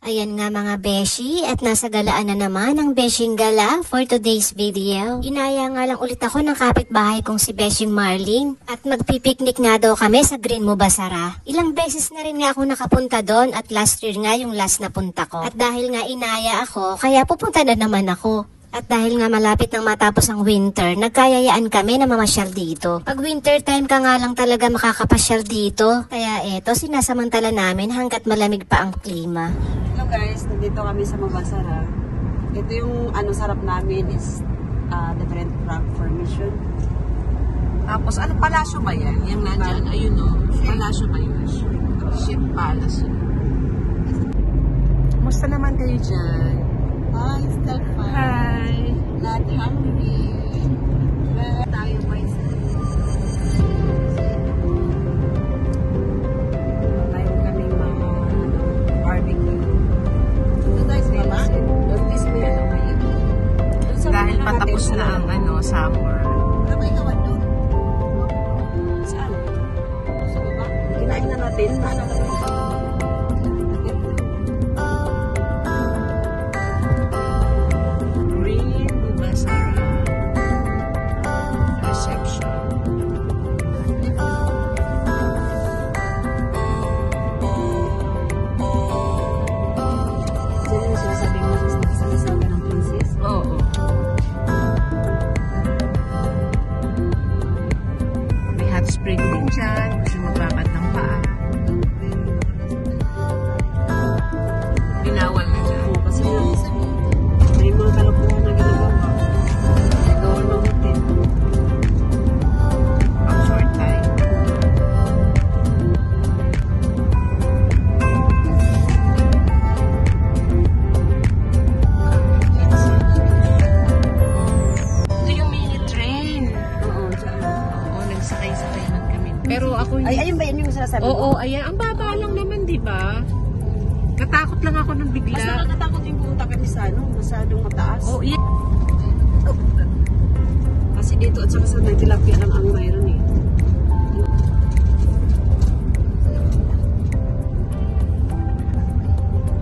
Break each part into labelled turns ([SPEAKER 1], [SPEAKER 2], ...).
[SPEAKER 1] Ayan nga mga beshi, at nasa galaan na naman ang Beshing Gala for today's video. Inaya nga lang ulit ako ng kapitbahay kong si Beshing Marlene at magpipiknik nga daw kami sa Green Mubasara. Ilang beses na rin nga ako nakapunta doon at last year nga yung last na punta ko. At dahil nga inaya ako, kaya pupunta na naman ako. At dahil nga malapit nang matapos ang winter, nagkayayaan kami na mamasyal dito. Pag winter time ka nga lang talaga makakapasyal dito. Kaya eto, sinasamantala namin hanggat malamig pa ang klima.
[SPEAKER 2] Hello guys, nandito kami sa Mubasara. Ito yung sarap namin is different rock formation.
[SPEAKER 3] Tapos ano, palasyo ba yan? Yung nandyan, ayun o. Palasyo ba yun? Ship Palace. Kumusta naman kayo dyan?
[SPEAKER 2] Hi, still fine.
[SPEAKER 3] Hi!
[SPEAKER 2] Not hungry. Tayo may tayo kami mga barbecue. So guys, don't miss me
[SPEAKER 3] Dahil patapos na ang summer.
[SPEAKER 2] May kawan doon. Saan? Sa baba? Kinain na natin.
[SPEAKER 3] Green Mubasara Reception.
[SPEAKER 2] Sino yung sinasabi mo sa sabi ng princess?
[SPEAKER 3] Oo. May hot spring din dyan. Kasi magbabad ng paa. Binawal na dyan.
[SPEAKER 2] Oo, kasi may mga kalokohan na ginagawa. Nagawa ng hotel.
[SPEAKER 3] Pang short time. Ito yung mini train.
[SPEAKER 2] Oo, dyan.
[SPEAKER 3] Oo, nagsakay-sakay man kami. Pero ako
[SPEAKER 2] Ay, ayun ba yun yung sinasabi mo?
[SPEAKER 3] Oo, ayan. Ang baba lang naman, di ba? Natakot lang ako nung
[SPEAKER 2] Mas
[SPEAKER 3] bigla.
[SPEAKER 2] nakakatakot yung pumunta kami sa masyadong mataas.
[SPEAKER 3] Oo, yeah.
[SPEAKER 2] Kasi dito at saka sa may tilapia lang ang mayroon eh.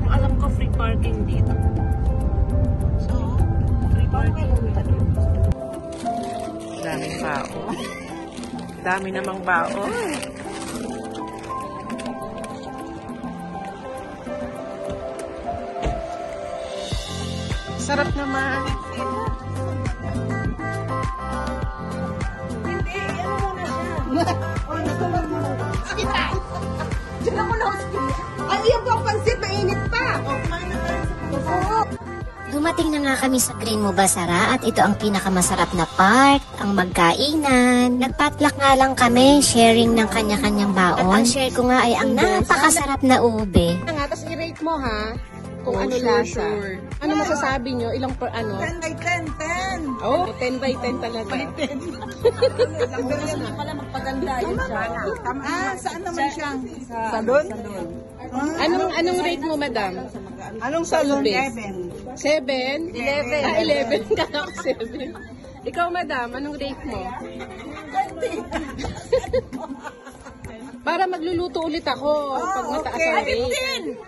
[SPEAKER 3] Alam ko free parking dito.
[SPEAKER 2] So, free parking.
[SPEAKER 3] Daming bao. Dami namang bao. Sarap naman.
[SPEAKER 2] Hindi, ano mo na siya? Diyan ako na hospital. Ay, yung pang pansit, mainit pa. Oo.
[SPEAKER 1] Dumating na nga kami sa Green Mubasara at ito ang pinakamasarap na part, ang magkainan. Nagpatlak nga lang kami, sharing ng kanya-kanyang baon. At ang share ko nga ay ang napakasarap na ube.
[SPEAKER 3] Tapos i-rate mo ha, kung ano lasa. Ano masasabi nyo? Ilang per ano?
[SPEAKER 2] 10 by 10, 10.
[SPEAKER 3] Oh, 10 by 10 talaga.
[SPEAKER 2] Ang bilis na pala magpaganda yun siya. Saan naman siya? Sa doon?
[SPEAKER 3] Anong rate mo, madam?
[SPEAKER 2] Anong
[SPEAKER 3] salon?
[SPEAKER 2] 11.
[SPEAKER 3] 7?
[SPEAKER 2] 11.
[SPEAKER 3] Ah, 11. Kala ko 7. Ikaw, madam, anong rate mo? Para magluluto ulit ako pag mataas ang rate.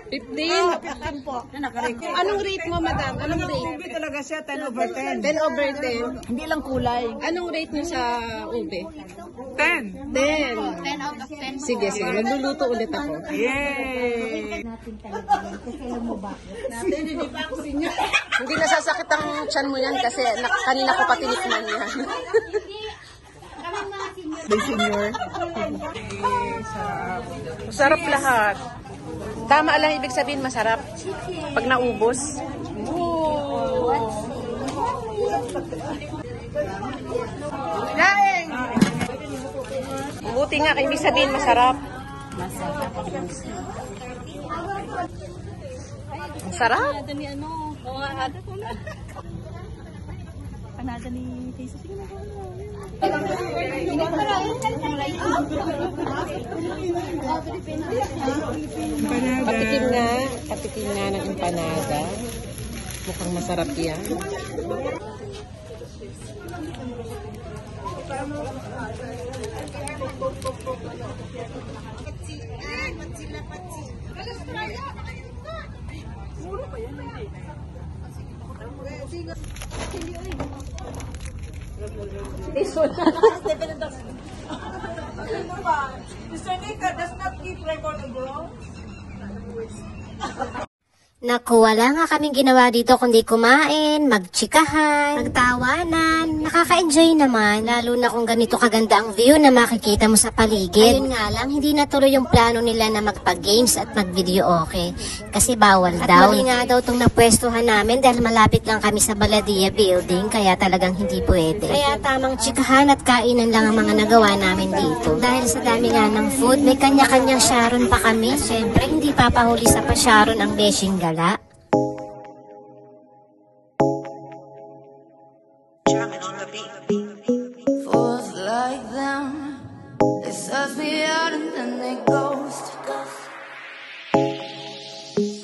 [SPEAKER 3] 15?
[SPEAKER 2] 15 po. Nakareko.
[SPEAKER 3] Anong rate mo, madam? Anong rate?
[SPEAKER 2] Ube talaga siya, 10 over 10.
[SPEAKER 3] 10 over 10.
[SPEAKER 2] Hindi lang kulay.
[SPEAKER 3] Anong rate niyo sa ube?
[SPEAKER 2] 10.
[SPEAKER 3] 10. 10 out of 10. Sige, sige. Magluluto ulit ako.
[SPEAKER 2] Yay!
[SPEAKER 3] Hindi nasasakit ang tiyan mo yan kasi kanina ko pa tinikman yan.
[SPEAKER 2] May senior.
[SPEAKER 3] Sarap lahat. Tama lang ibig sabihin masarap. Pag naubos.
[SPEAKER 2] Daing!
[SPEAKER 3] Buti nga, ibig sabihin masarap. Ang sarap.
[SPEAKER 4] Panada ni Casey. Sige na.
[SPEAKER 3] Patikim nga ng empanada. Mukhang masarap yan. Mr. Nika does not keep record of wrong.
[SPEAKER 1] Naku, wala nga kaming ginawa dito kundi kumain, magtsikahan, magtawanan. Nakaka-enjoy naman, lalo na kung ganito kaganda ang view na makikita mo sa paligid. Ayun nga lang, hindi natuloy yung plano nila na magpag-games at mag-video okay. Kasi bawal daw. At mali nga daw itong napwestuhan namin dahil malapit lang kami sa Baladia building, kaya talagang hindi pwede. Kaya tamang tsikahan at kainan lang ang mga nagawa namin dito. Dahil sa dami nga ng food, may kanya-kanyang Sharon pa kami. Siyempre, hindi papahuli sa pa-Sharon ang Beshing Gala.